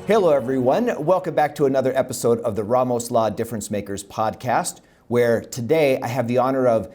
Hello, everyone. Welcome back to another episode of the Ramos Law Difference Makers podcast, where today I have the honor of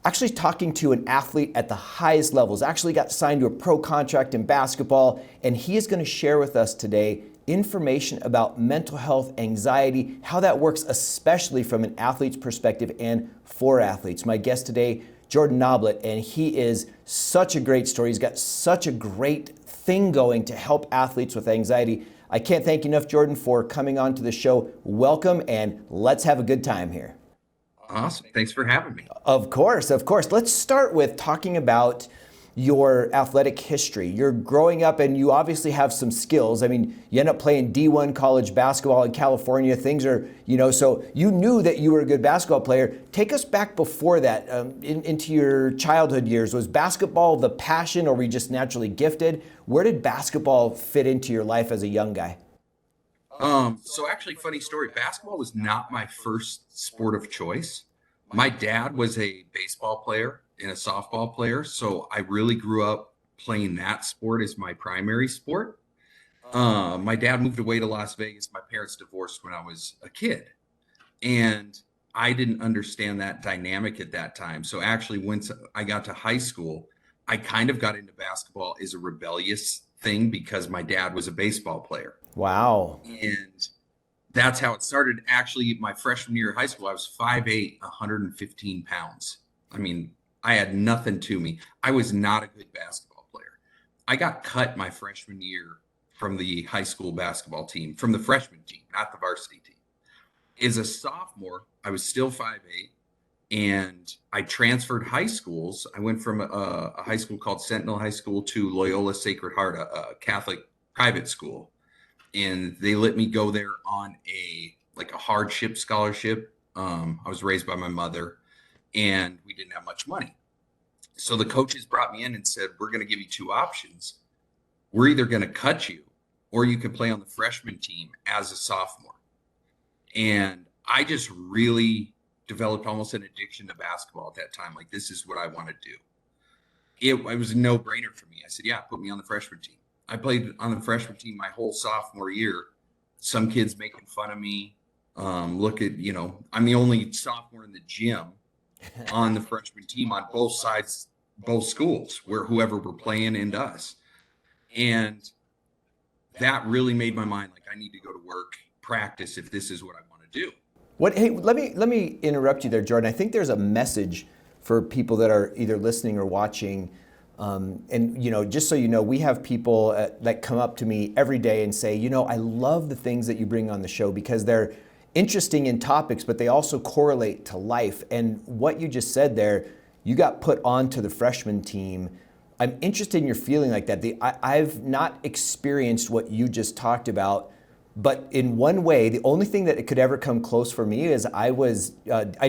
actually talking to an athlete at the highest levels, actually got signed to a pro contract in basketball, and he is going to share with us today information about mental health, anxiety, how that works, especially from an athlete's perspective and for athletes. My guest today, Jordan Noblitt, and he is such a great story. He's got such a great thing going to help athletes with anxiety. I can't thank you enough, Jordan, for coming on to the show. Welcome, and let's have a good time here. Awesome. Thanks for having me. Of course, of course. Let's start with talking about your athletic history. You're growing up and you obviously have some skills. I mean, you end up playing D1 college basketball in California. Things are, so you knew that you were a good basketball player. Take us back before that, into your childhood years. Was basketball the passion, or were you just naturally gifted? Where did basketball fit into your life as a young guy? So actually, funny story. Basketball was not my first sport of choice. My dad was a baseball player and a softball player, so I really grew up playing that sport as my primary sport. My dad moved away to Las Vegas. My parents divorced when I was a kid, and I didn't understand that dynamic at that time. So actually, once I got to high school, I kind of got into basketball as a rebellious thing because my dad was a baseball player. Wow. And that's how it started. Actually, my freshman year of high school, I was 5'8", 115 pounds. I mean, I had nothing to me. I was not a good basketball player. I got cut my freshman year from the high school basketball team, from the freshman team, not the varsity team. As a sophomore, I was still 5'8", and I transferred high schools. I went from a high school called Sentinel High School to Loyola Sacred Heart, a Catholic private school. And they let me go there on a hardship scholarship. I was raised by my mother, and we didn't have much money. So the coaches brought me in and said, we're going to give you two options. We're either going to cut you, or you can play on the freshman team as a sophomore. And I just really developed almost an addiction to basketball at that time. Like, this is what I want to do. It was a no-brainer for me. I said, yeah, put me on the freshman team. I played on the freshman team my whole sophomore year. Some kids making fun of me. Look at, I'm the only sophomore in the gym on the freshman team on both sides, both schools, where whoever were playing and us. And that really made my mind like, I need to go to work, practice if this is what I want to do. Hey, let me interrupt you there, Jordan. I think there's a message for people that are either listening or watching. And just so you know, we have people that come up to me every day and say, I love the things that you bring on the show because they're interesting in topics, but they also correlate to life. And what you just said there, you got put onto the freshman team. I'm interested in your feeling like that. I've not experienced what you just talked about, but in one way, the only thing that it could ever come close for me is I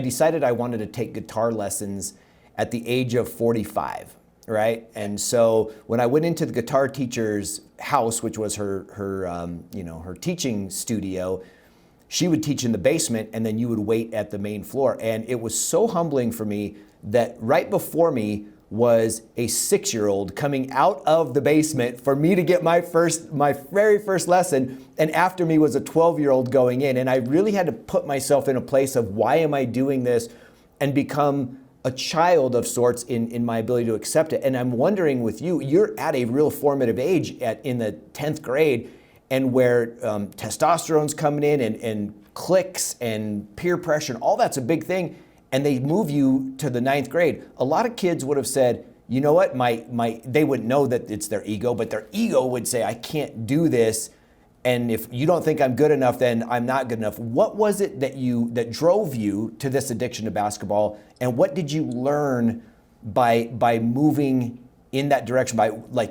decided I wanted to take guitar lessons at the age of 45. Right. And so when I went into the guitar teacher's house, which was her teaching studio, she would teach in the basement and then you would wait at the main floor. And it was so humbling for me that right before me was a 6-year-old coming out of the basement for me to get my very first lesson. And after me was a 12-year-old going in. And I really had to put myself in a place of why am I doing this and become a child of sorts in my ability to accept it. And I'm wondering with you, you're at a real formative age in the 10th grade, and where testosterone's coming in and cliques and peer pressure and all that's a big thing, and they move you to the 9th grade. A lot of kids would have said, you know what, they wouldn't know that it's their ego, but their ego would say, I can't do this. And if you don't think I'm good enough, then I'm not good enough. What was it that drove you to this addiction to basketball? And what did you learn by moving in that direction,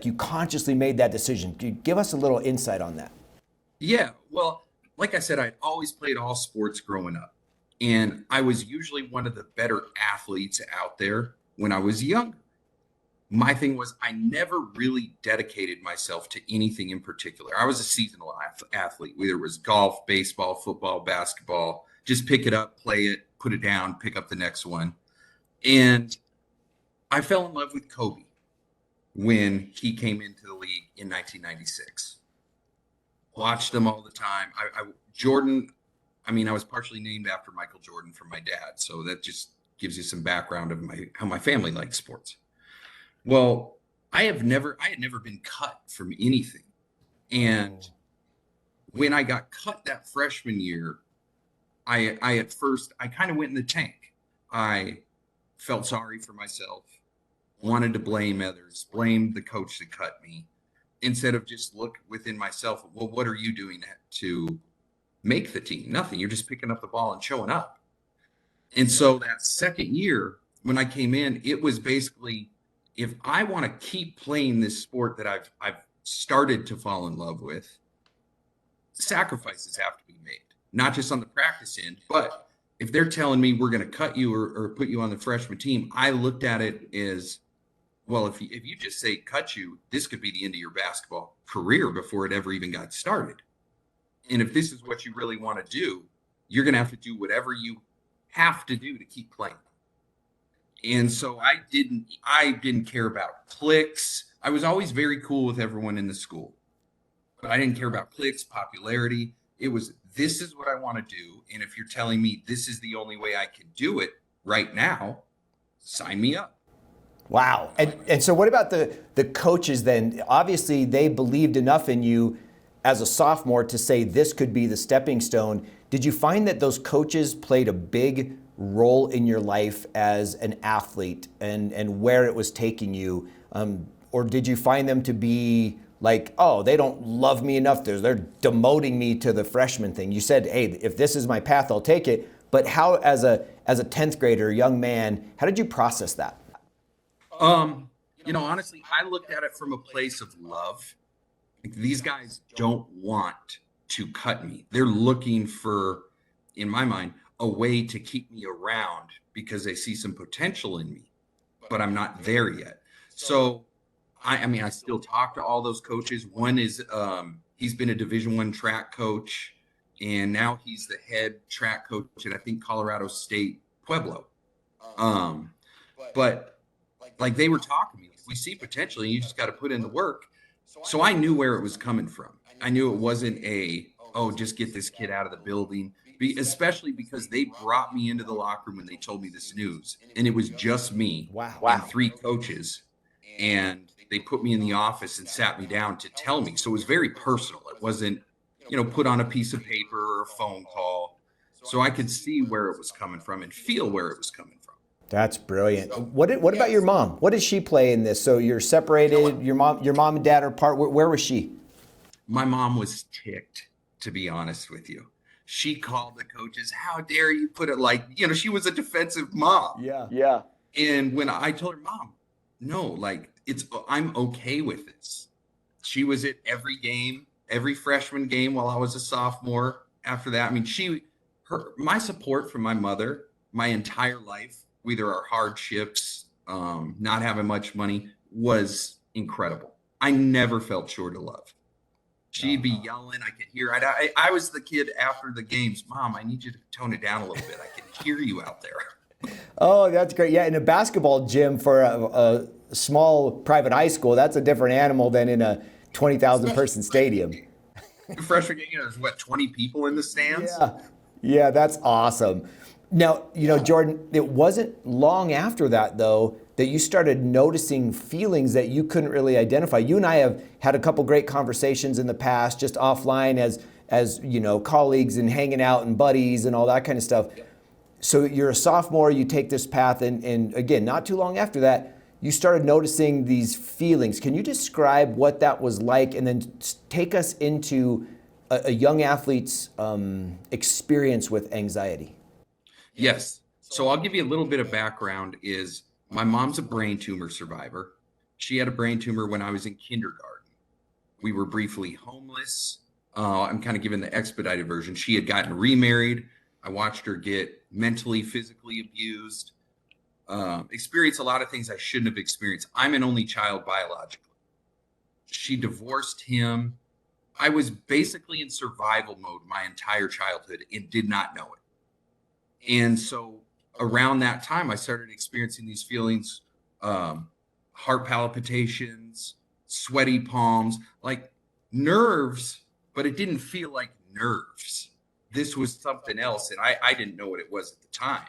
you consciously made that decision? Could you give us a little insight on that? Yeah, well, like I said, I'd always played all sports growing up. And I was usually one of the better athletes out there when I was younger. My thing was I never really dedicated myself to anything in particular. I was a seasonal athlete, whether it was golf, baseball, football, basketball, just pick it up, play it, put it down, pick up the next one. And I fell in love with Kobe when he came into the league in 1996. watched them all the time. Jordan, I mean, I was partially named after Michael Jordan from my dad. So that just gives you some background of how my family likes sports. Well, I had never been cut from anything. And when I got cut that freshman year, I at first, I kind of went in the tank. I felt sorry for myself, wanted to blame others, blame the coach that cut me, instead of just look within myself. Well, what are you doing to make the team? Nothing. You're just picking up the ball and showing up. And so that second year, when I came in, it was basically, if I want to keep playing this sport that I've started to fall in love with, sacrifices have to be made, not just on the practice end, but if they're telling me we're going to cut you or put you on the freshman team, I looked at it as, well, if you just say cut you, this could be the end of your basketball career before it ever even got started. And if this is what you really want to do, you're going to have to do whatever you have to do to keep playing. And so I didn't care about cliques. I was always very cool with everyone in the school, but I didn't care about cliques, popularity. It was, this is what I want to do. And if you're telling me this is the only way I can do it right now, sign me up. Wow. And so what about the coaches then? Obviously, they believed enough in you as a sophomore to say this could be the stepping stone. Did you find that those coaches played a big role in your life as an athlete and where it was taking you? Or did you find them to be like, oh, they don't love me enough, they're demoting me to the freshman thing? You said, hey, if this is my path, I'll take it. But how, as a 10th grader, young man, how did you process that? Honestly, I looked at it from a place of love. Like, these guys don't want to cut me. They're looking for, in my mind, a way to keep me around because they see some potential in me, but I'm not there yet. So, I still talk to all those coaches. One is, he's been a Division I track coach, and now he's the head track coach at, I think, Colorado State Pueblo. But like, they were talking to me, we see potential and you just got to put in the work. So I knew where it was coming from. I knew it wasn't just get this kid out of the building, especially because they brought me into the locker room and they told me this news, and it was just me and 3 coaches. And they put me in the office and sat me down to tell me. So it was very personal. It wasn't, put on a piece of paper or a phone call. So I could see where it was coming from and feel where it was coming from. That's brilliant. What about your mom? What does she play in this? So you're separated. Your mom and dad are apart. Where was she? My mom was ticked, to be honest with you. She called the coaches, how dare you put it like, she was a defensive mom. Yeah. And when I told her, Mom, no, like, I'm okay with this. She was at every game, every freshman game while I was a sophomore. After that, my support from my mother, my entire life, whether our hardships, not having much money, was incredible. I never felt short of love. She'd be yelling. I could hear. I was the kid after the games. Mom, I need you to tone it down a little bit. I can hear you out there. Oh, that's great. Yeah, in a basketball gym for a small private high school, that's a different animal than in a 20,000 person stadium. Freshman game, there's 20 people in the stands? Yeah, that's awesome. Now, Jordan, it wasn't long after that, though, that you started noticing feelings that you couldn't really identify. You and I have had a couple great conversations in the past, just offline as colleagues and hanging out and buddies and all that kind of stuff. So you're a sophomore, you take this path, and again, not too long after that, you started noticing these feelings. Can you describe what that was like, and then take us into a young athlete's experience with anxiety? Yes. So I'll give you a little bit of background. Is my mom's a brain tumor survivor. She had a brain tumor when I was in kindergarten. We were briefly homeless. I'm kind of giving the expedited version. She had gotten remarried. I watched her get mentally, physically abused, experience a lot of things I shouldn't have experienced. I'm an only child biologically. She divorced him. I was basically in survival mode my entire childhood and did not know it. And so around that time, I started experiencing these feelings, heart palpitations, sweaty palms, like nerves but it didn't feel like nerves. This was something else, and I didn't know what it was at the time.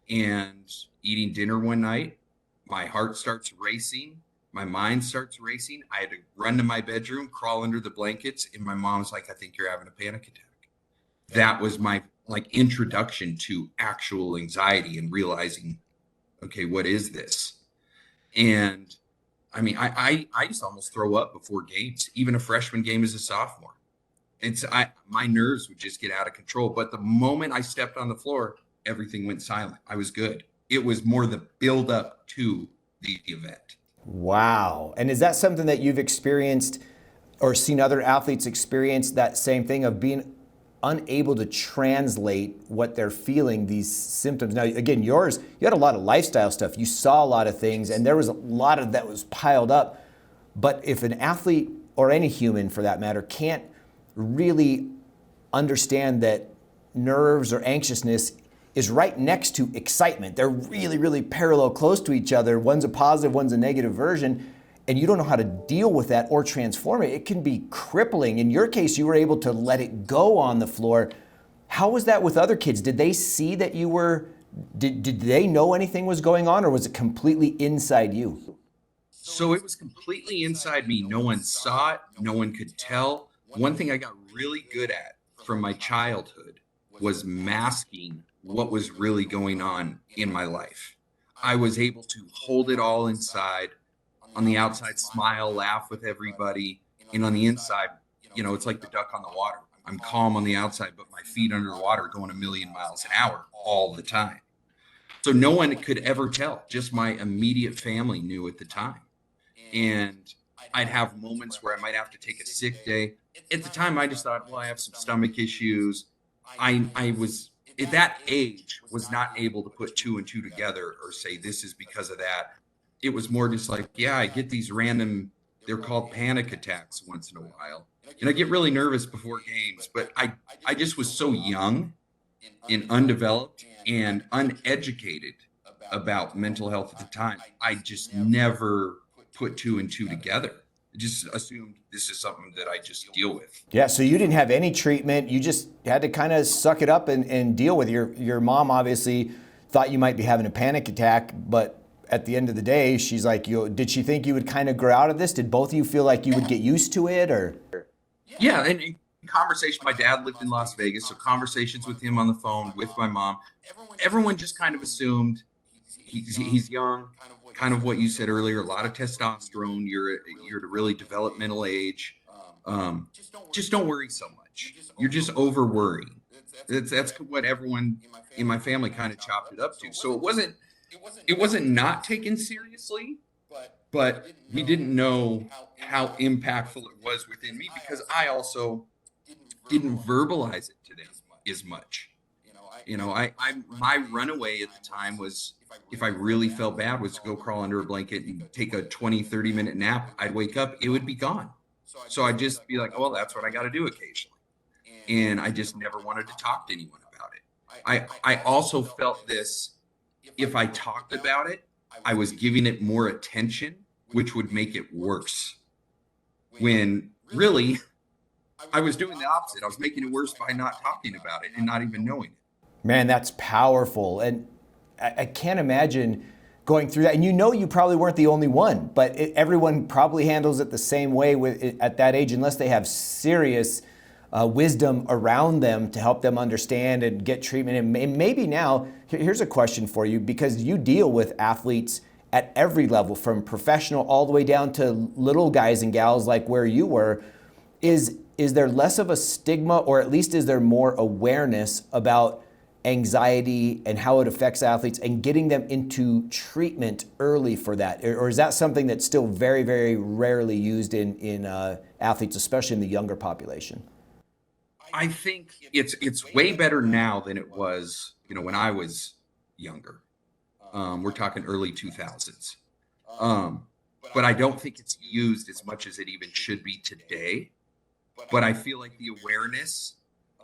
And eating dinner one night, my heart starts racing, my mind starts racing. I had to run to my bedroom, crawl under the blankets, and my mom's like, "I think you're having a panic attack." That was my like introduction to actual anxiety and realizing, okay, what is this? And I mean, I used to almost throw up before games, even a freshman game as a sophomore. My nerves would just get out of control. But the moment I stepped on the floor, everything went silent. I was good. It was more the build up to the event. Wow. And is that something that you've experienced or seen other athletes experience, that same thing of being unable to translate what they're feeling, these symptoms? Now, again, yours, you had a lot of lifestyle stuff. You saw a lot of things, and there was a lot of that was piled up. But if an athlete, or any human for that matter, can't really understand that nerves or anxiousness is right next to excitement, they're really, really parallel close to each other. One's a positive, one's a negative version, and you don't know how to deal with that or transform it. It can be crippling. In your case, you were able to let it go on the floor. How was that with other kids? Did they see that you were, did they know anything was going on, or was it completely inside you? So it was completely inside me. No one saw it. No one could tell. One thing I got really good at from my childhood was masking what was really going on in my life. I was able to hold it all inside. On the outside, smile, laugh with everybody. And on the inside, it's like the duck on the water. I'm calm on the outside, but my feet under the water going a million miles an hour all the time. So no one could ever tell. Just my immediate family knew at the time. And I'd have moments where I might have to take a sick day. At the time, I just thought, well, I have some stomach issues. I was at that age was not able to put two and two together or say this is because of that. It was more just like, yeah, I get these random, they're called panic attacks once in a while. And I get really nervous before games, but I just was so young and undeveloped and uneducated about mental health at the time. I just never put two and two together. I just assumed this is something that I just deal with. Yeah, so you didn't have any treatment. You just had to kind of suck it up and deal with it. Your mom obviously thought you might be having a panic attack, but at the end of the day, she's like, did she think you would kind of grow out of this? Did both of you feel like you would get used to it, or? Yeah, and in conversation, my dad lived in Las Vegas, so conversations with him on the phone, with my mom, everyone just kind of assumed he's young, kind of what you said earlier, a lot of testosterone, you're at a really developmental age. Just don't worry so much. You're just over worrying. That's what everyone in my family kind of chopped it up to. So it wasn't not taken seriously, but we didn't know how impactful it was within me because I also didn't verbalize it to them as much. My runaway at the time was, if I really felt bad, was to go crawl under a blanket and take a 20-30 minute nap. I'd wake up, it would be gone. So I'd just be like, oh, well, that's what I got to do occasionally. And I just never wanted to talk to anyone about it. I also felt this, if I talked about it, I was giving it more attention, which would make it worse. When really, I was doing the opposite. I was making it worse by not talking about it and not even knowing it. Man, that's powerful. And I can't imagine going through that. And you probably weren't the only one, but everyone probably handles it the same way at that age, unless they have serious wisdom around them to help them understand and get treatment. And maybe now, here's a question for you, because you deal with athletes at every level, from professional all the way down to little guys and gals like where you were. Is there less of a stigma, or at least is there more awareness about anxiety and how it affects athletes and getting them into treatment early for that? Or is that something that's still very, very rarely used in athletes, especially in the younger population? I think it's way better now than it was, when I was younger. We're talking early 2000s. But I don't think it's used as much as it even should be today. But I feel like the awareness,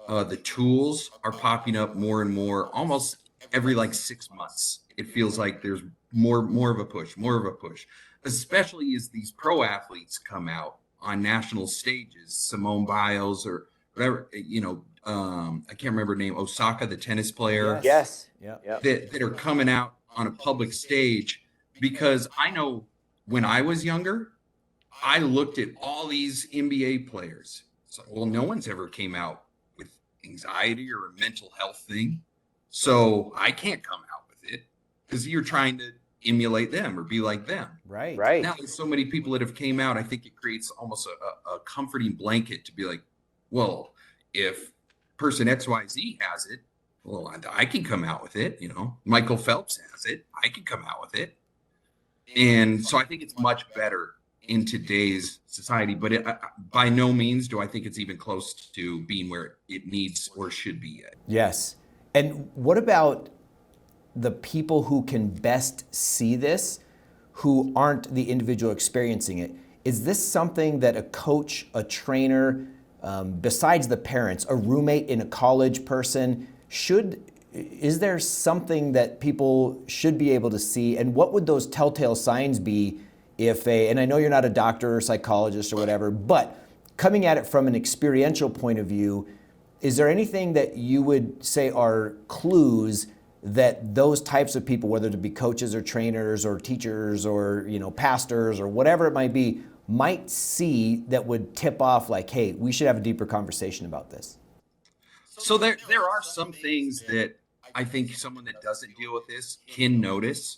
the tools are popping up more and more, almost every 6 months. It feels like there's more of a push, especially as these pro athletes come out on national stages, Simone Biles or whatever, I can't remember her name, Osaka, the tennis player, Yes. Yeah. that are coming out on a public stage. Because I know when I was younger, I looked at all these NBA players. So, well, no one's ever came out with anxiety or a mental health thing. So I can't come out with it because you're trying to emulate them or be like them. Right. Now there's so many people that have came out. I think it creates almost a comforting blanket to be like, well, if person XYZ has it, well, I can come out with it. Michael Phelps has it. I can come out with it. And so I think it's much better in today's society, but by no means do I think it's even close to being where it needs or should be yet. Yes. And what about the people who can best see this, who aren't the individual experiencing it? Is this something that a coach, a trainer, besides the parents, a roommate in a college person, is there something that people should be able to see? And what would those telltale signs be and I know you're not a doctor or psychologist or whatever, but coming at it from an experiential point of view, is there anything that you would say are clues that those types of people, whether it be coaches or trainers or teachers or pastors or whatever it might be, might see that would tip off like, hey, we should have a deeper conversation about this? So there are some things that I think someone that doesn't deal with this can notice.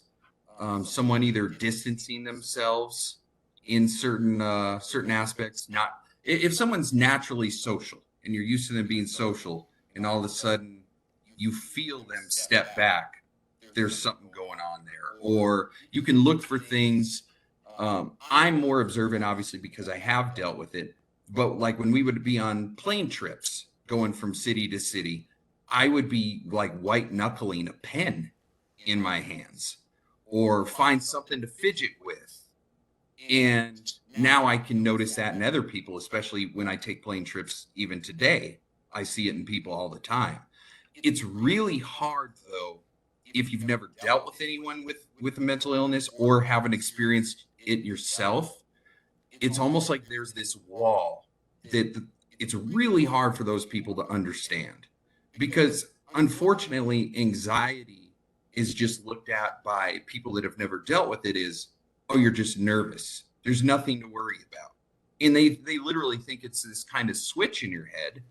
Someone either distancing themselves in certain aspects. Not if someone's naturally social and you're used to them being social, and all of a sudden you feel them step back, there's something going on there. Or you can look for things. I'm more observant, obviously, because I have dealt with it. But like when we would be on plane trips going from city to city, I would be like white knuckling a pen in my hands or find something to fidget with. And now I can notice that in other people, especially when I take plane trips even today. I see it in people all the time. It's really hard, though, if you've never dealt with anyone with a mental illness or haven't experienced it yourself. It's almost like there's this wall that it's really hard for those people to understand. Because unfortunately, anxiety is just looked at by people that have never dealt with it as, oh, you're just nervous. There's nothing to worry about. And they literally think it's this kind of switch in your head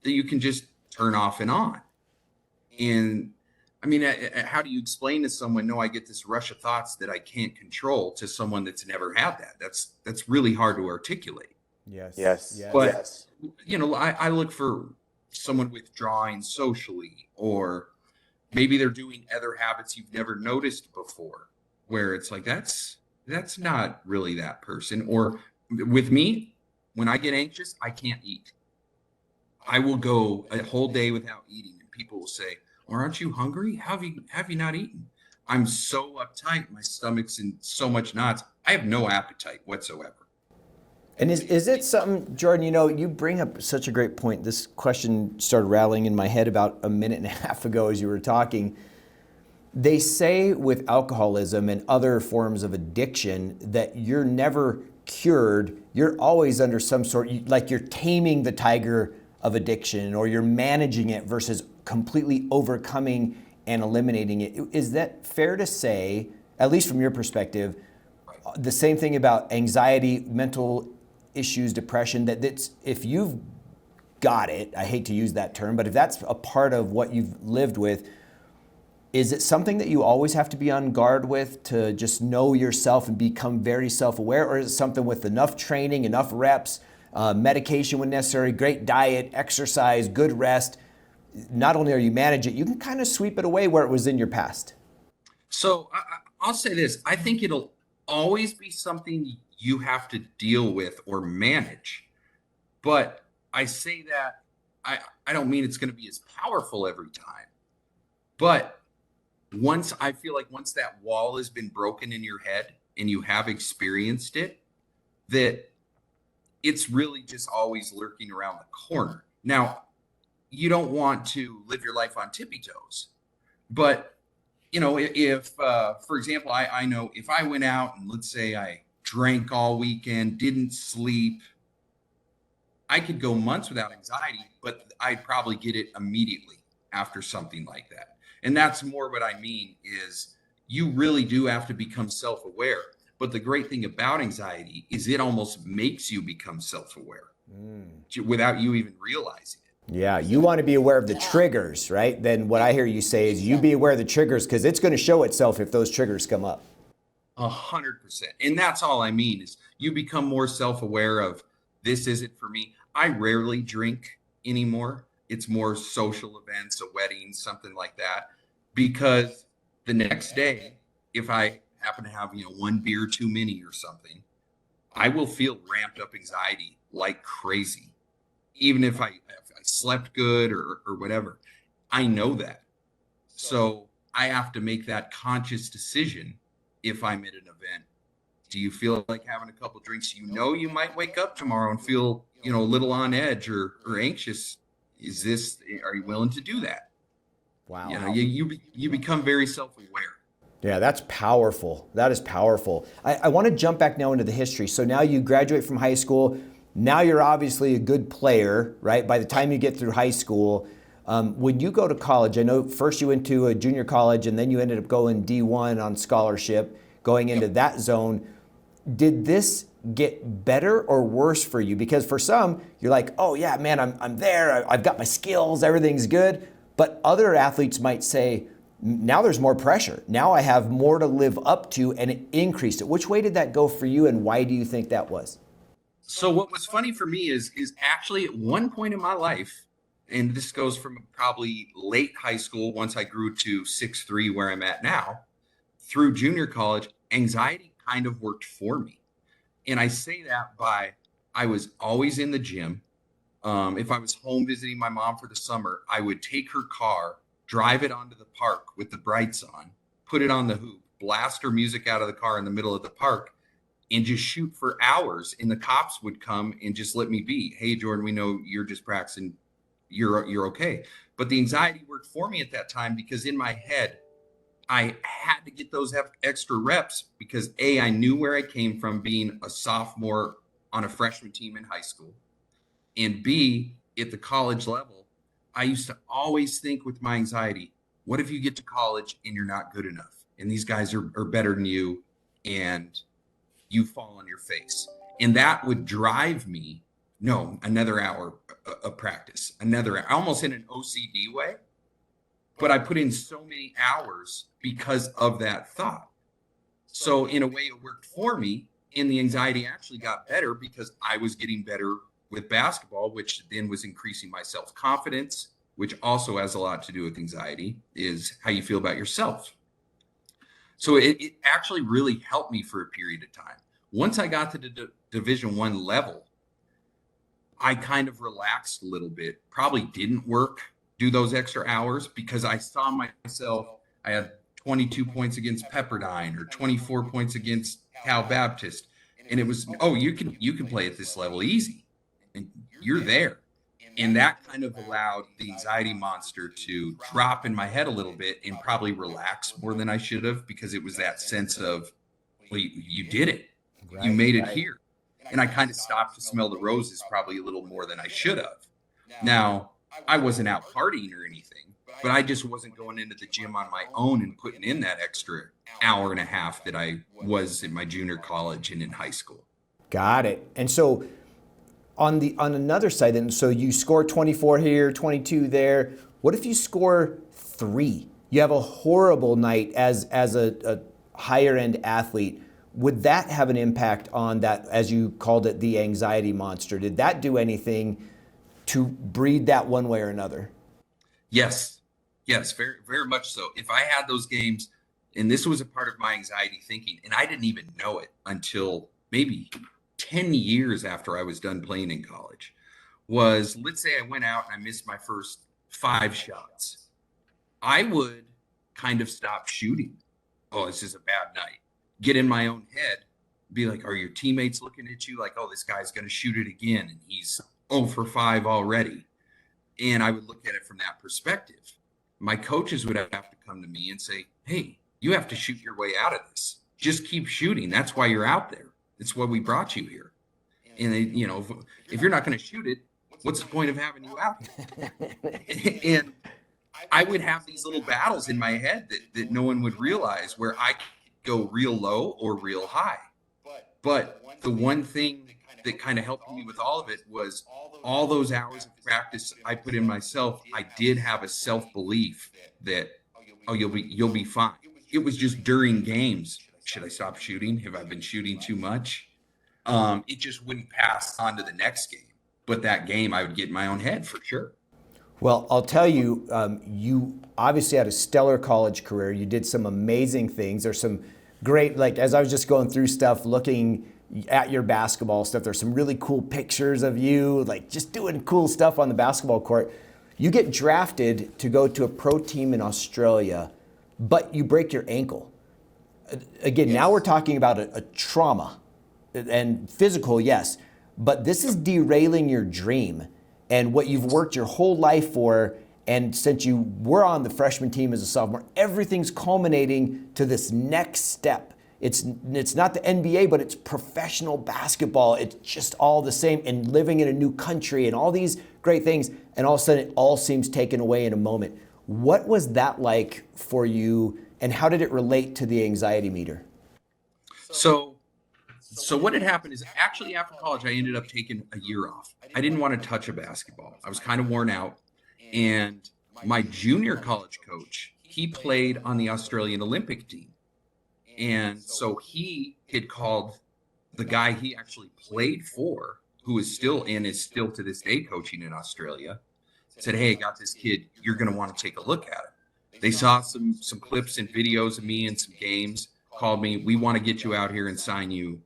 that you can just turn off and on. And I mean, how do you explain to someone, no, I get this rush of thoughts that I can't control, to someone that's never had that? That's really hard to articulate. Yes. But, I look for someone withdrawing socially, or maybe they're doing other habits you've never noticed before, where it's like, that's not really that person. Or with me, when I get anxious, I can't eat. I will go a whole day without eating, and people will say, well, aren't you hungry? How have you not eaten? I'm so uptight. My stomach's in so much knots. I have no appetite whatsoever. And is it something, Jordan, you bring up such a great point. This question started rattling in my head about a minute and a half ago as you were talking. They say with alcoholism and other forms of addiction that you're never cured. You're always under some sort, like you're taming the tiger of addiction, or you're managing it versus completely overcoming and eliminating it. Is that fair to say, at least from your perspective, the same thing about anxiety, mental issues, depression, that's if you've got it, I hate to use that term, but if that's a part of what you've lived with, is it something that you always have to be on guard with to just know yourself and become very self-aware? Or is it something with enough training, enough reps, medication when necessary, great diet, exercise, good rest, not only are you manage it, you can kind of sweep it away where it was in your past? So I'll say this. I think it'll always be something you have to deal with or manage. But I say that, I don't mean it's going to be as powerful every time. But once that wall has been broken in your head and you have experienced it, that it's really just always lurking around the corner. Now, you don't want to live your life on tippy toes, but if for example, I know if I went out and let's say I drank all weekend, didn't sleep, I could go months without anxiety, but I'd probably get it immediately after something like that. And that's more what I mean is you really do have to become self-aware. But the great thing about anxiety is it almost makes you become self-aware without you even realizing it. Yeah, you want to be aware of the triggers, right? Then what I hear you say is you be aware of the triggers because it's going to show itself if those triggers come up. 100%. And that's all I mean is you become more self-aware of this isn't for me. I rarely drink anymore. It's more social events, a wedding, something like that. Because the next day, if I happen to have, one beer too many or something, I will feel ramped up anxiety like crazy. Even if I slept good or whatever, I know that. So I have to make that conscious decision if I'm at an event. Do you feel like having a couple drinks? You might wake up tomorrow and feel, a little on edge or anxious. Are you willing to do that? Wow. You become very self-aware. Yeah, that's powerful. That is powerful. I want to jump back now into the history. So now you graduate from high school. Now you're obviously a good player, right? By the time you get through high school, when you go to college, I know first you went to a junior college and then you ended up going D1 on scholarship, going into that zone. Did this get better or worse for you? Because for some, you're like, oh yeah, man, I'm there. I've got my skills, everything's good. But other athletes might say, now there's more pressure. Now I have more to live up to, and it increased it. Which way did that go for you, and why do you think that was? So what was funny for me is actually at one point in my life, and this goes from probably late high school, once I grew to 6'3", where I'm at now, through junior college, anxiety kind of worked for me. And I say that I was always in the gym. If I was home visiting my mom for the summer, I would take her car, drive it onto the park with the brights on, put it on the hoop, blast her music out of the car in the middle of the park, and just shoot for hours. And the cops would come and just let me be. Hey, Jordan, we know you're just practicing. You're okay. But the anxiety worked for me at that time because in my head, I had to get those extra reps because I knew where I came from being a sophomore on a freshman team in high school. And B, at the college level, I used to always think with my anxiety, what if you get to college and you're not good enough? And these guys are better than you and you fall on your face. And that would drive me, no, another hour of practice, another hour, almost in an OCD way. But I put in so many hours because of that thought. So in a way, it worked for me. And the anxiety actually got better because I was getting better with basketball, which then was increasing my self-confidence, which also has a lot to do with anxiety, is how you feel about yourself. So it actually really helped me for a period of time. Once I got to the Division I level, I kind of relaxed a little bit, probably didn't do those extra hours because I saw myself, I had 22 points against Pepperdine or 24 points against Cal Baptist. And it was, you can play at this level easy and you're there. And that kind of allowed the anxiety monster to drop in my head a little bit and probably relax more than I should have because it was that sense of, well, you did it. Right, you made it here. And I kind of stopped to smell the roses probably a little more than I should have. Now, I wasn't out partying or anything, but I just wasn't going into the gym on my own and putting in that extra hour and a half that I was in my junior college and in high school. Got it. And so on another side, then, so you score 24 here, 22 there. What if you score 3? You have a horrible night as a higher end athlete. Would that have an impact on that, as you called it, the anxiety monster? Did that do anything to breed that one way or another? Yes, very, very much so. If I had those games, and this was a part of my anxiety thinking, and I didn't even know it until maybe 10 years after I was done playing in college, was let's say I went out and I missed my first 5 shots. I would kind of stop shooting. Oh, this is a bad night. Get in my own head, be like, are your teammates looking at you like, oh, this guy's going to shoot it again and he's 0 for 5 already? And I would look at it from that perspective. My coaches would have to come to me and say, hey, you have to shoot your way out of this. Just keep shooting. That's why you're out there. It's why we brought you here. And they, you know, if you're not going to shoot it, what's the point of having you out? And I would have these little battles in my head that no one would realize, where I could go real low or real high. But the one thing that kind of helped me with all of it was all those hours of practice I put in myself. I did have a self-belief that, oh, you'll be fine. It was just during games. Should I stop shooting? Have I been shooting too much? It just wouldn't pass on to the next game. But that game, I would get in my own head for sure. Well, I'll tell you, you obviously had a stellar college career. You did some amazing things. There's some great, like, as I was just going through stuff, looking at your basketball stuff, there's some really cool pictures of you, like, just doing cool stuff on the basketball court. You get drafted to go to a pro team in Australia, but you break your ankle. Again, now we're talking about a trauma, and physical, yes, but this is derailing your dream and what you've worked your whole life for. And since you were on the freshman team as a sophomore, everything's culminating to this next step. It's not the NBA, but it's professional basketball. It's just all the same, and living in a new country and all these great things. And all of a sudden, it all seems taken away in a moment. What was that like for you, and how did it relate to the anxiety meter? So what had happened is, actually after college, I ended up taking a year off. I didn't want to touch a basketball. I was kind of worn out. And my junior college coach, he played on the Australian Olympic team. And so he had called the guy he actually played for, who is still to this day coaching in Australia, said, hey, I got this kid. You're going to want to take a look at him. They saw some clips and videos of me in some games, called me. We want to get you out here and sign you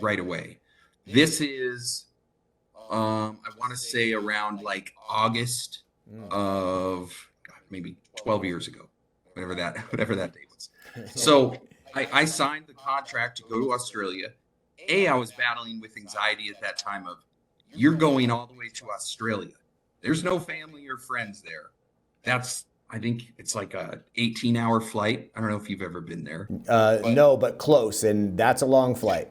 right away. This is, I want to say around like August of maybe 12 years ago, whatever that date was. So I signed the contract to go to Australia. I was battling with anxiety at that time of, you're going all the way to Australia. There's no family or friends there. I think it's like a 18-hour flight. I don't know if you've ever been there. No, but close, and that's a long flight.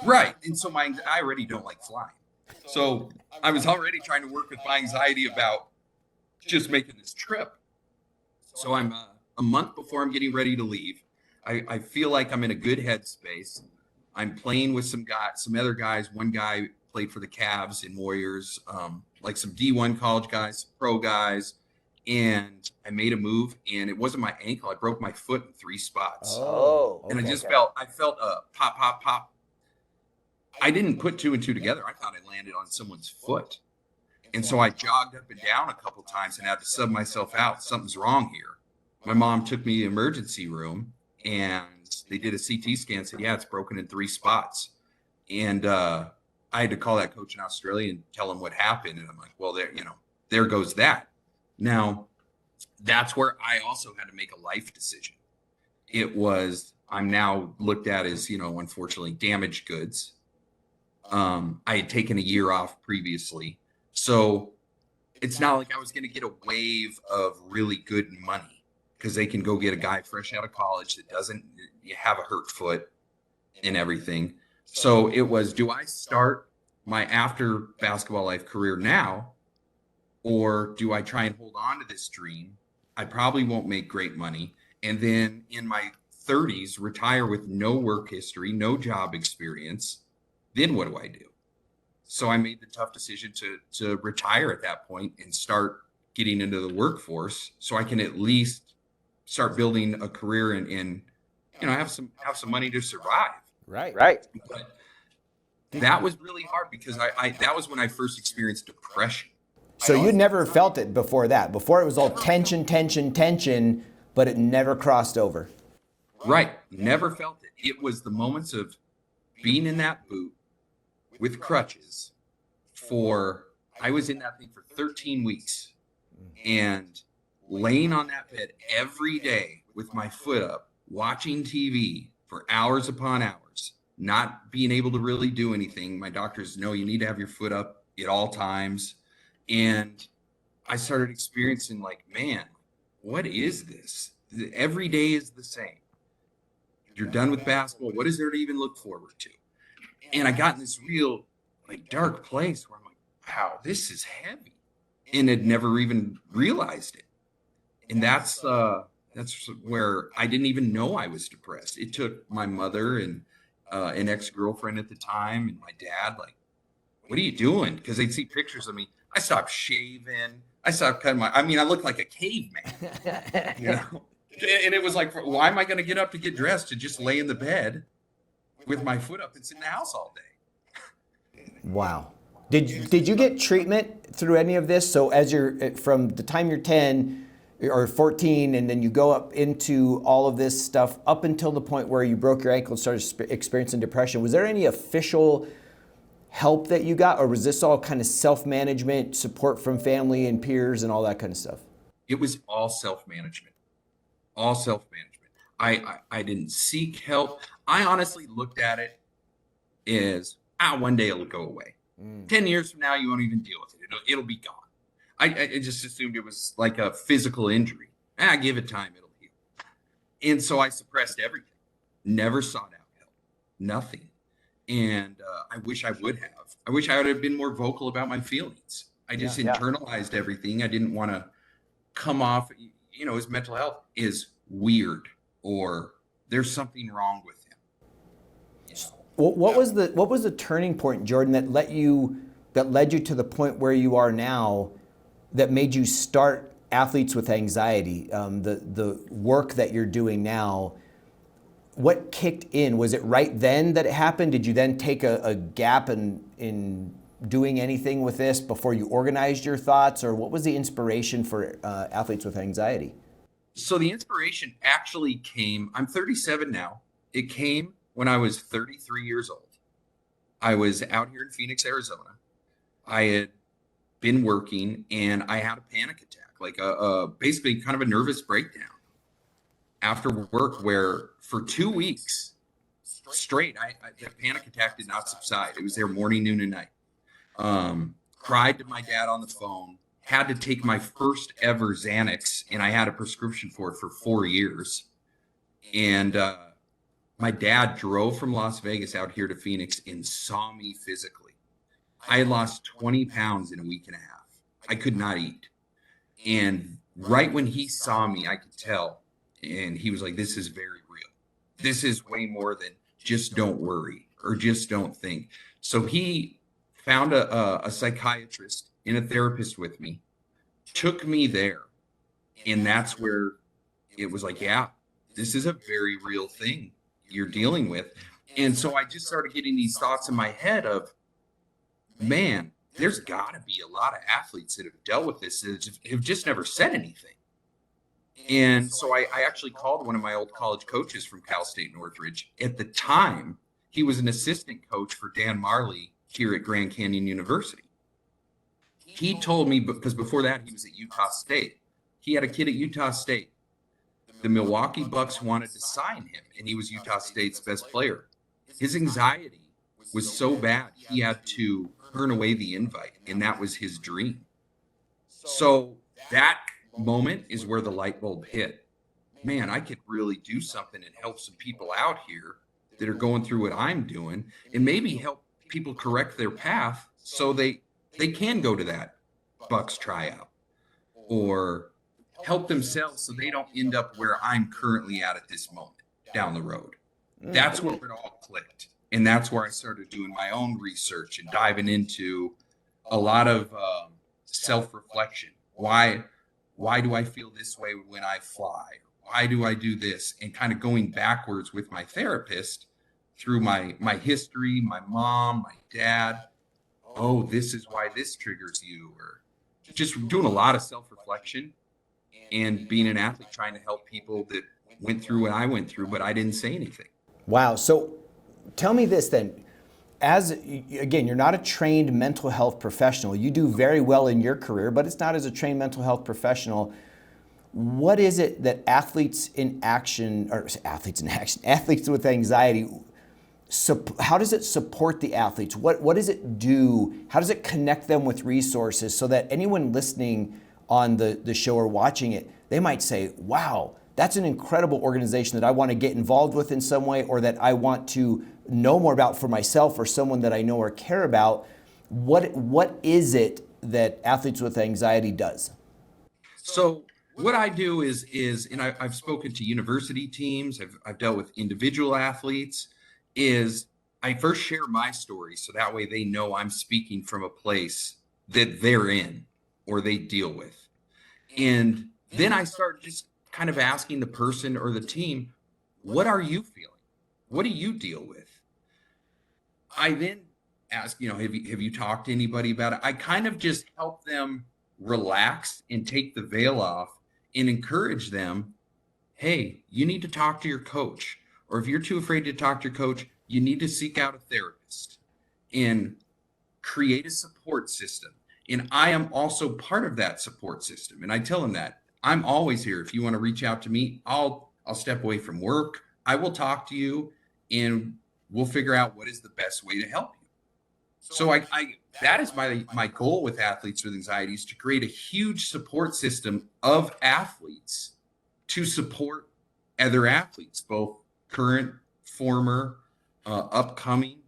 Right. And so I already don't like flying. So I was already trying to work with my anxiety about just making this trip. So I'm a month before I'm getting ready to leave. I feel like I'm in a good headspace. I'm playing with some other guys. One guy played for the Cavs and Warriors, like some D1 college guys, pro guys. And I made a move, and it wasn't my ankle. I broke my foot in 3 spots. Oh, okay. And I felt a pop, pop, pop. I didn't put 2 and 2 together. I thought I landed on someone's foot. And so I jogged up and down a couple times and had to sub myself out. Something's wrong here. My mom took me to the emergency room, and they did a CT scan, said, yeah, it's broken in 3 spots. And I had to call that coach in Australia and tell him what happened. And I'm like, well, there goes that. Now, that's where I also had to make a life decision. I'm now looked at as, unfortunately, damaged goods. I had taken a year off previously. So it's not like I was going to get a wave of really good money, because they can go get a guy fresh out of college that doesn't have a hurt foot and everything. So it was, do I start my after basketball life career now, or do I try and hold on to this dream? I probably won't make great money. And then in my 30s, retire with no work history, no job experience. Then what do I do? So I made the tough decision to retire at that point and start getting into the workforce, so I can at least start building a career and have some money to survive. Right. But that was really hard, because that was when I first experienced depression. So you'd never felt it before that. Before it was all tension, but it never crossed over. Right. Never felt it. It was the moments of being in that boot with crutches I was in that thing for 13 weeks and laying on that bed every day with my foot up, watching TV for hours upon hours, not being able to really do anything. My doctors know you need to have your foot up at all times. And I started experiencing like, man, what is this? Every day is the same. You're done with basketball. What is there to even look forward to? And I got in this real dark place where I'm like, wow, this is heavy, and had never even realized it. And that's where I didn't even know I was depressed. It took my mother and an ex-girlfriend at the time and my dad, like, what are you doing? Because they'd see pictures of me. I stopped shaving. I stopped cutting I mean, I looked like a caveman, you know? And it was like, why am I going to get up to get dressed to just lay in the bed with my foot up and sit in the house all day? Wow. Did you get treatment through any of this? So as you're from the time you're 10 or 14, and then you go up into all of this stuff up until the point where you broke your ankle and started experiencing depression, was there any official help that you got, or was this all kind of self-management, support from family and peers and all that kind of stuff? It was all self-management. All self-management. I didn't seek help. I honestly looked at it as, one day it'll go away. 10 years from now, you won't even deal with it. It'll be gone. I just assumed it was like a physical injury. Give it time, it'll heal. And so I suppressed everything. Never sought out help. Nothing. And I wish I would have. I wish I would have been more vocal about my feelings. I just internalized everything. I didn't want to come off, his mental health is weird, or there's something wrong with him. Well, what was the turning point, Jordan, that led you to the point where you are now, that made you start Athletes with Anxiety, the work that you're doing now? What kicked in? Was it right then that it happened? Did you then take a gap in doing anything with this before you organized your thoughts, or what was the inspiration for Athletes with Anxiety? So the inspiration actually came, I'm 37 now. It came when I was 33 years old. I was out here in Phoenix, Arizona. I had been working and I had a panic attack, like basically kind of a nervous breakdown after work, where for 2 weeks straight, the panic attack did not subside. It was there morning, noon, and night. Cried to my dad on the phone, had to take my first ever Xanax, and I had a prescription for it for 4 years. And my dad drove from Las Vegas out here to Phoenix and saw me physically. I had lost 20 pounds in a week and a half. I could not eat. And right when he saw me, I could tell. And he was like, this is very real. This is way more than just don't worry or just don't think. So he found a psychiatrist and a therapist with me, took me there. And that's where it was like, yeah, this is a very real thing you're dealing with. And so I just started getting these thoughts in my head of, man, there's got to be a lot of athletes that have dealt with this that have just never said anything. And so I actually called one of my old college coaches from Cal State Northridge. At the time, he was an assistant coach for Dan Marley here at Grand Canyon University. He told me, because before that, he was at Utah State. He had a kid at Utah State. The Milwaukee Bucks wanted to sign him, and he was Utah State's best player. His anxiety was so bad, he had to turn away the invite, and that was his dream. So that moment is where the light bulb hit. Man, I could really do something and help some people out here that are going through what I'm doing, and maybe help people correct their path so they can go to that Bucks tryout, or help themselves so they don't end up where I'm currently at this moment down the road. That's where it all clicked. And that's where I started doing my own research and diving into a lot of self-reflection. Why do I feel this way when I fly? Why do I do this? And kind of going backwards with my therapist through my history, my mom, my dad. Oh, this is why this triggers you. Or just doing a lot of self-reflection and being an athlete, trying to help people that went through what I went through, but I didn't say anything. Wow. So tell me this then. Again, you're not a trained mental health professional. You do very well in your career, but it's not as a trained mental health professional. What is it that Athletes with Anxiety, how does it support the athletes? What does it do? How does it connect them with resources so that anyone listening on the show or watching it, they might say, wow, that's an incredible organization that I want to get involved with in some way, or that I want to know more about for myself or someone that I know or care about. What is it that Athletes with Anxiety does? So what I do and I've spoken to university teams, I've dealt with individual athletes, is I first share my story so that way they know I'm speaking from a place that they're in or they deal with. And then I start just kind of asking the person or the team, what are you feeling? What do you deal with? I then ask, have you talked to anybody about it? I kind of just help them relax and take the veil off and encourage them. Hey, you need to talk to your coach. Or if you're too afraid to talk to your coach, you need to seek out a therapist and create a support system. And I am also part of that support system. And I tell them that I'm always here. If you want to reach out to me, I'll step away from work. I will talk to you and we'll figure out what is the best way to help you. So I that is my goal with Athletes with Anxiety, is to create a huge support system of athletes to support other athletes, both current, former, upcoming.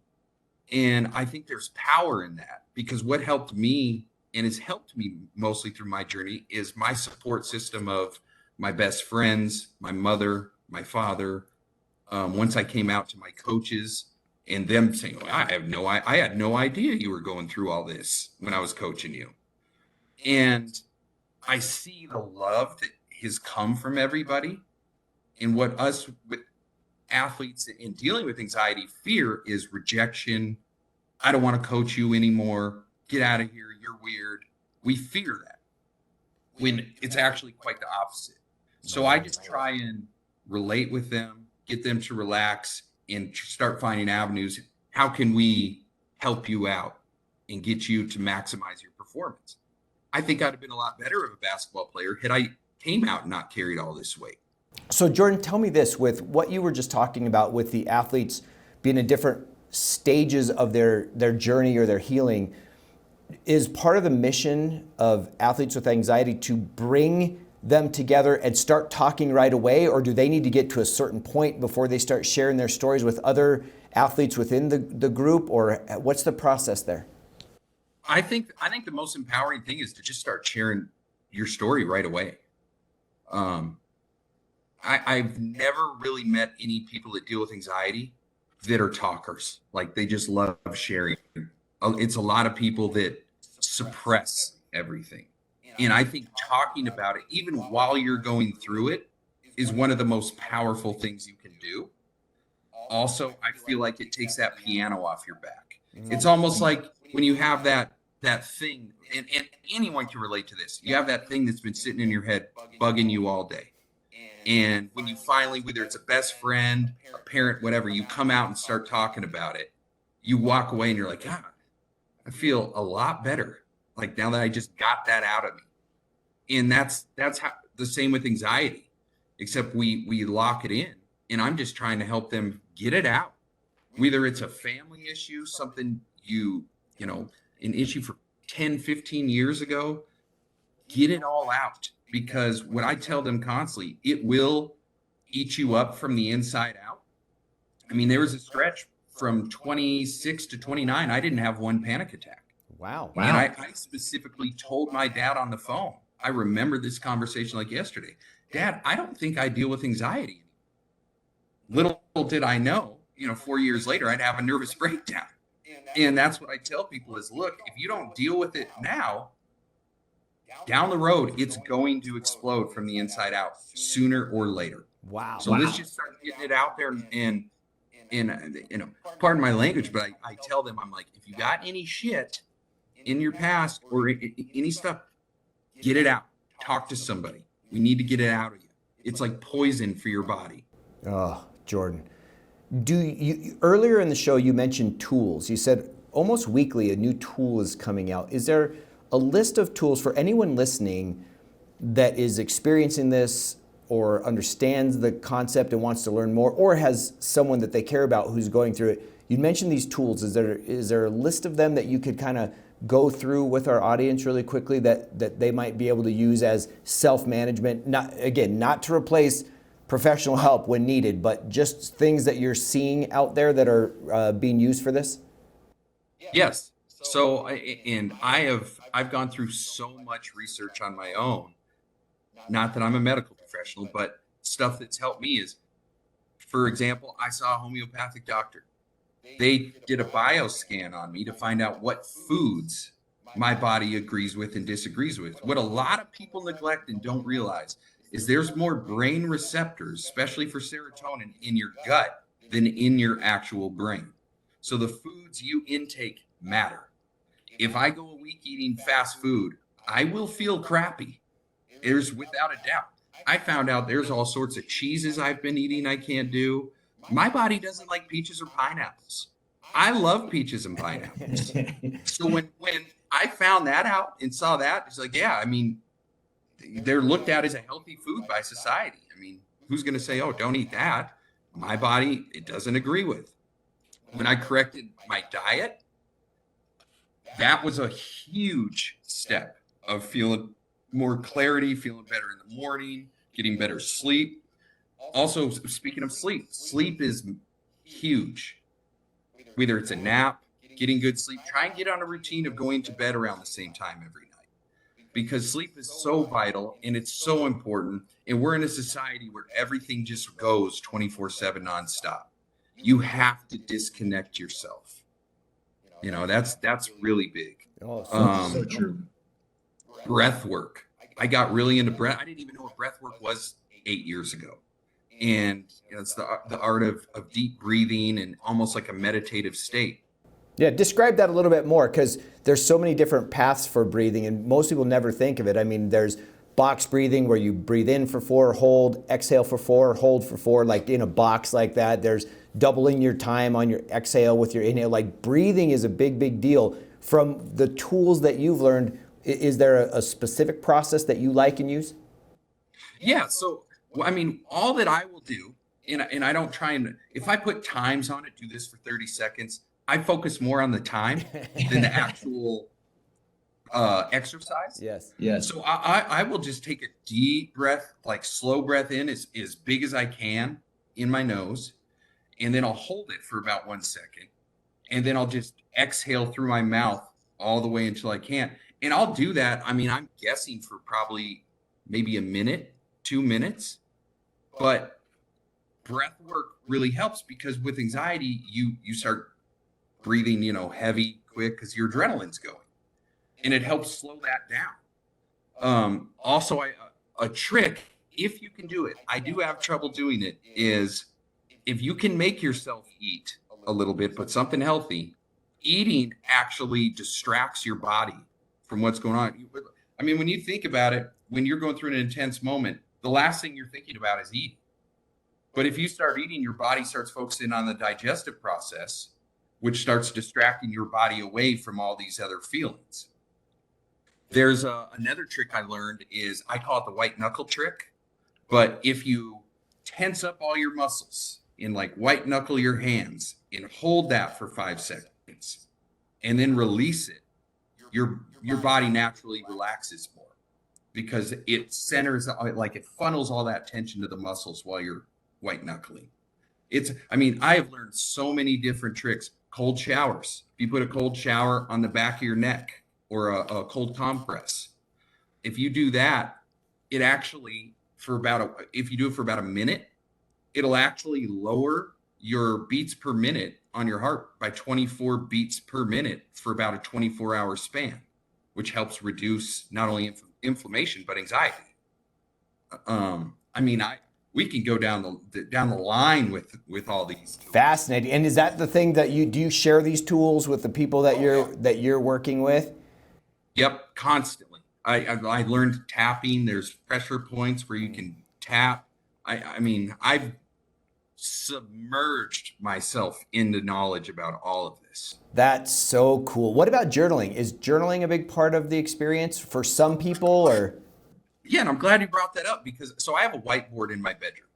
And I think there's power in that, because what helped me and has helped me mostly through my journey is my support system of my best friends, my mother, my father. Once I came out to my coaches and them saying, oh, I had no idea you were going through all this when I was coaching you. And I see the love that has come from everybody. And what us with athletes in dealing with anxiety fear is rejection. I don't want to coach you anymore. Get out of here. You're weird. We fear that when it's actually quite the opposite. So I just try and relate with them, get them to relax, and start finding avenues. How can we help you out and get you to maximize your performance? I think I'd have been a lot better of a basketball player had I came out and not carried all this weight. So Jordan, tell me this, with what you were just talking about with the athletes being in different stages of their journey or their healing, is part of the mission of Athletes with Anxiety to bring them together and start talking right away, or do they need to get to a certain point before they start sharing their stories with other athletes within the group, or what's the process there? I think the most empowering thing is to just start sharing your story right away. I've never really met any people that deal with anxiety that are talkers. Like, they just love sharing. It's a lot of people that suppress everything. And I think talking about it, even while you're going through it, is one of the most powerful things you can do. Also, I feel like it takes that piano off your back. It's almost like when you have that thing, and anyone can relate to this. You have that thing that's been sitting in your head, bugging you all day. And when you finally, whether it's a best friend, a parent, whatever, you come out and start talking about it, you walk away and you're like, God, I feel a lot better. Like, now that I just got that out of me. And that's how the same with anxiety, except we lock it in. And I'm just trying to help them get it out. Whether it's a family issue, something an issue for 10, 15 years ago, get it all out. Because what I tell them constantly, it will eat you up from the inside out. I mean, there was a stretch from 26 to 29, I didn't have one panic attack. Wow. And I specifically told my dad on the phone, I remember this conversation like yesterday. Dad, I don't think I deal with anxiety. Little did I know, 4 years later, I'd have a nervous breakdown. And that's what I tell people is, look, if you don't deal with it now, down the road, it's going to explode from the inside out sooner or later. Wow. So let's just start getting it out there. And pardon my language, but I tell them, I'm like, if you got any shit in your past or any stuff, get it out. Talk to somebody. We need to get it out of you. It's like poison for your body. Oh, Jordan. Earlier in the show, you mentioned tools. You said almost weekly a new tool is coming out. Is there a list of tools for anyone listening that is experiencing this or understands the concept and wants to learn more, or has someone that they care about who's going through it? You mentioned these tools. Is there a list of them that you could kind of go through with our audience really quickly that they might be able to use as self-management? Not to replace professional help when needed, but just things that you're seeing out there that are being used for this? Yes. So, I've gone through so much research on my own. Not that I'm a medical professional, but stuff that's helped me is, for example, I saw a homeopathic doctor. They did a bioscan on me to find out what foods my body agrees with and disagrees with. What a lot of people neglect and don't realize is there's more brain receptors, especially for serotonin, in your gut than in your actual brain. So the foods you intake matter. If I go a week eating fast food, I will feel crappy. There's without a doubt. I found out there's all sorts of cheeses I've been eating I can't do. My body doesn't like peaches or pineapples. I love peaches and pineapples. So when I found that out and saw that, it's like, yeah, I mean, they're looked at as a healthy food by society. I mean, who's going to say, oh, don't eat that? My body, it doesn't agree with. When I corrected my diet, that was a huge step of feeling more clarity, feeling better in the morning, getting better sleep. Also, speaking of sleep, sleep is huge. Whether it's a nap, getting good sleep, try and get on a routine of going to bed around the same time every night, because sleep is so vital and it's so important. And we're in a society where everything just goes 24/7 nonstop. You have to disconnect yourself. You know, that's really big. Oh, So true. Breath work. I got really into breath. I didn't even know what breath work was 8 years ago. And it's the art of deep breathing and almost like a meditative state. Yeah, describe that a little bit more, because there's so many different paths for breathing and most people never think of it. I mean, there's box breathing where you breathe in for 4, hold, exhale for 4, hold for 4, like in a box like that. There's doubling your time on your exhale with your inhale. Like, breathing is a big, big deal. From the tools that you've learned, is there a specific process that you like and use? Yeah. So, I mean, all that I will do, and I don't try and, if I put times on it, do this for 30 seconds, I focus more on the time than the actual exercise. Yes. Yes. So I will just take a deep breath, like slow breath in as big as I can in my nose. And then I'll hold it for about 1 second. And then I'll just exhale through my mouth all the way until I can't. And I'll do that. I mean, I'm guessing for probably maybe a minute, 2 minutes. But breath work really helps, because with anxiety, you start breathing, heavy, quick, because your adrenaline's going. And it helps slow that down. Also, a trick, if you can do it, I do have trouble doing it, is if you can make yourself eat a little bit, but something healthy, eating actually distracts your body from what's going on. I mean, when you think about it, when you're going through an intense moment, the last thing you're thinking about is eating. But if you start eating, your body starts focusing on the digestive process, which starts distracting your body away from all these other feelings. There's another trick I learned, is I call it the white knuckle trick. But if you tense up all your muscles and like white knuckle your hands and hold that for 5 seconds and then release it, your body naturally relaxes more, because it centers, like it funnels all that tension to the muscles while you're white knuckling. I have learned so many different tricks. Cold showers. If you put a cold shower on the back of your neck, or a cold compress, if you do that, it actually, if you do it for about a minute, it'll actually lower your beats per minute on your heart by 24 beats per minute for about a 24-hour span, which helps reduce not only inflammation but anxiety. We can go down the line with all these tools. Fascinating. And is that the thing that you share these tools with the people that you're working with? Yep, constantly. I learned tapping. There's pressure points where you can tap. I've submerged myself into knowledge about all of this. That's so cool. What about journaling? Is journaling a big part of the experience for some people, or? Yeah, and I'm glad you brought that up, because I have a whiteboard in my bedroom,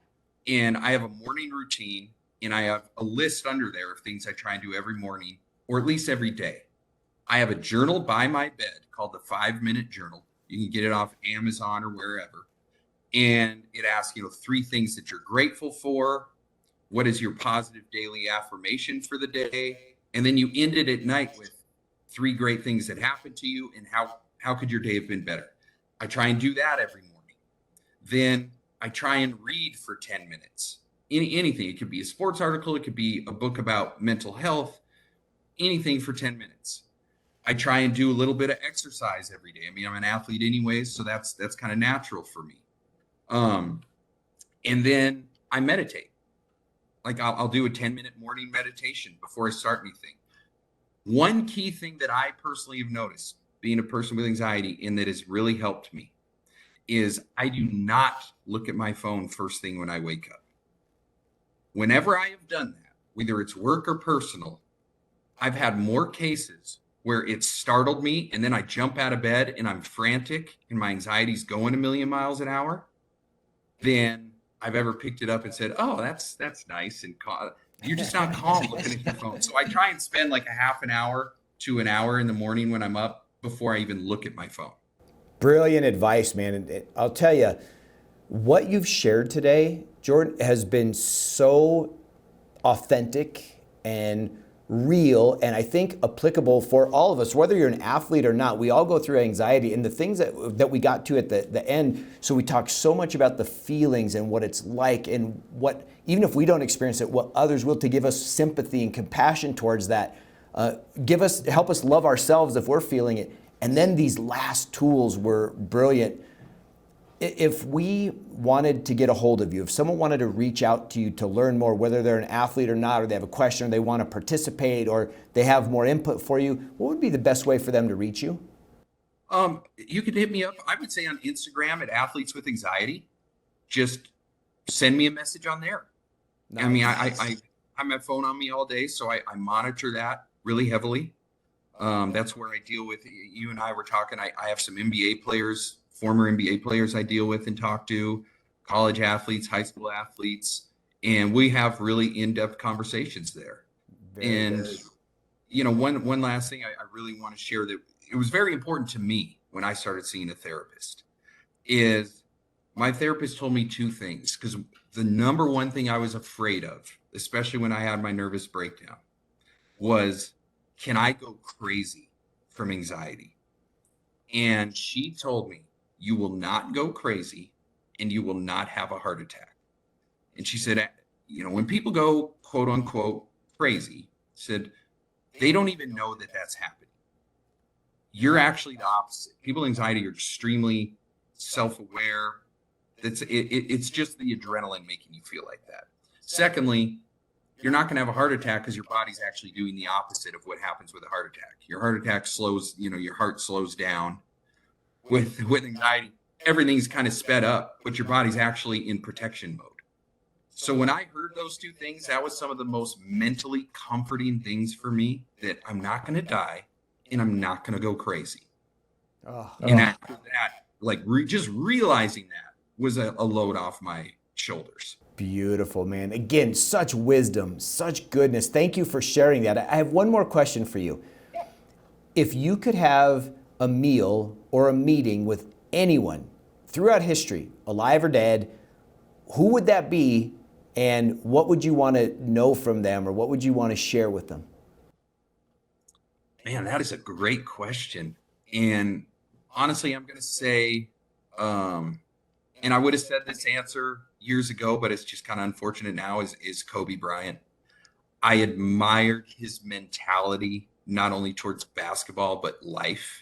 and I have a morning routine, and I have a list under there of things I try and do every morning, or at least every day. I have a journal by my bed called the 5-minute journal. You can get it off Amazon or wherever. And it asks, 3 things that you're grateful for. What is your positive daily affirmation for the day? And then you end it at night with 3 great things that happened to you and how could your day have been better. I try and do that every morning. Then I try and read for 10 minutes. Anything. It could be a sports article. It could be a book about mental health, anything for 10 minutes. I try and do a little bit of exercise every day. I mean, I'm an athlete anyways, so that's kind of natural for me. And then I meditate. Like I'll do a 10-minute morning meditation before I start anything. One key thing that I personally have noticed, being a person with anxiety, and that has really helped me, is I do not look at my phone first thing when I wake up. Whenever I have done that, whether it's work or personal, I've had more cases where it startled me and then I jump out of bed and I'm frantic and my anxiety's going a million miles an hour than I've ever picked it up and said, oh, that's nice. And you're just not calm looking at your phone. So I try and spend like a half an hour to an hour in the morning when I'm up before I even look at my phone. Brilliant advice, man. And I'll tell you, what you've shared today, Jordan, has been so authentic and real, and I think applicable for all of us, whether you're an athlete or not. We all go through anxiety, and the things that we got to at the end. So we talk so much about the feelings and what it's like, and what, even if we don't experience it, what others will, to give us sympathy and compassion towards that. Help us love ourselves if we're feeling it. And then these last tools were brilliant. If we wanted to get a hold of you, if someone wanted to reach out to you to learn more, whether they're an athlete or not, or they have a question, or they want to participate, or they have more input for you, what would be the best way for them to reach you? You could hit me up, I would say, on Instagram at Athletes with Anxiety. Just send me a message on there. Nice. I mean, I have my phone on me all day, so I monitor that really heavily. That's where I deal with, you and I were talking, I have some NBA players, former NBA players I deal with and talk to, college athletes, high school athletes, and we have really in-depth conversations there. Very good. You know, one last thing I really want to share that it was very important to me when I started seeing a therapist is my therapist told me 2 things, because the number one thing I was afraid of, especially when I had my nervous breakdown, was, can I go crazy from anxiety? And she told me, you will not go crazy and you will not have a heart attack. And she said, you know, when people go quote unquote crazy, said they don't even know that that's happening. You're actually the opposite. People with anxiety are extremely self-aware. It's just the adrenaline making you feel like that. Secondly, you're not going to have a heart attack because your body's actually doing the opposite of what happens with a heart attack. Your heart attack slows, you know, your heart slows down. With anxiety, everything's kind of sped up, but your body's actually in protection mode. So when I heard those 2 things, that was some of the most mentally comforting things for me, that I'm not going to die and I'm not going to go crazy. And after that, like just realizing that was a load off my shoulders. Beautiful, man. Again, such wisdom, such goodness. Thank you for sharing that. I have one more question for you. If you could have a meal or a meeting with anyone throughout history, alive or dead, who would that be, and what would you want to know from them, or what would you want to share with them? Man, that is a great question. And honestly, I'm going to say, and I would have said this answer years ago, but it's just kind of unfortunate now, is Kobe Bryant. I admired his mentality, not only towards basketball, but life.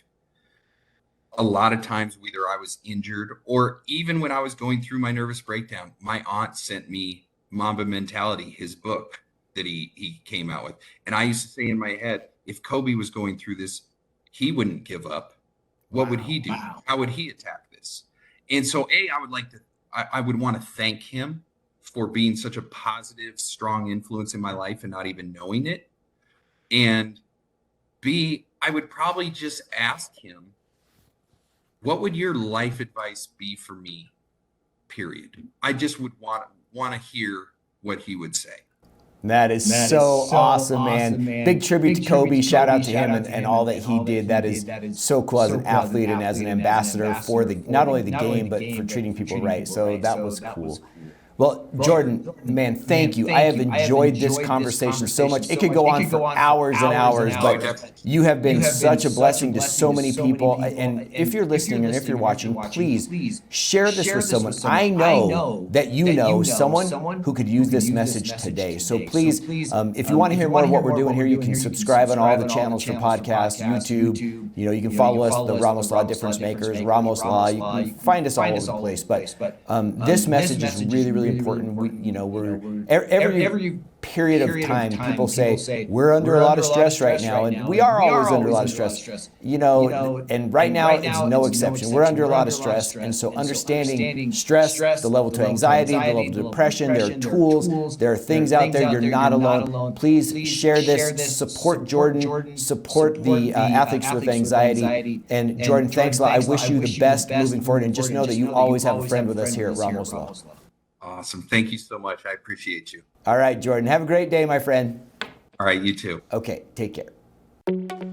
A lot of times, whether I was injured or even when I was going through my nervous breakdown, my aunt sent me Mamba Mentality, his book that he came out with. And I used to say in my head, if Kobe was going through this, he wouldn't give up. What would he do? Wow. How would he attack this? And so I would want to thank him for being such a positive, strong influence in my life and not even knowing it. And B, I would probably just ask him, what would your life advice be for me? Period. I just would want to hear what he would say. That is so awesome, man. Big tribute to Kobe. Shout out to him and all that he did. That is so cool as an athlete and as an ambassador for not only the game, but for treating people right. So that was cool. Well, Jordan, man, thank you. I have enjoyed this conversation so much. It could go on for hours and hours, but you have been such a blessing to so many people. And if you're listening and if you're watching, please share this with someone. I know that you know someone who could use this message today. So please, if you want to hear more of what we're doing here, you can subscribe on all the channels for podcasts, YouTube. You know, you can follow us, the Ramos Law Difference Makers, Ramos Law. You can find us all over the place. But this message is really, really important. We're every period of time, people say we're under a lot of stress right now, and we are always under a lot of stress. And right now it's no exception. We're under a lot of stress, and so understanding stress, the level to anxiety, the level to depression, there are tools, there are things out there. You're not alone. Please share this. Support Jordan. Support the athletes with anxiety. And Jordan, thanks a lot. I wish you the best moving forward, and just know that you always have a friend with us here at Ramos Law. Awesome. Thank you so much. I appreciate you. All right, Jordan. Have a great day, my friend. All right, you too. Okay, take care.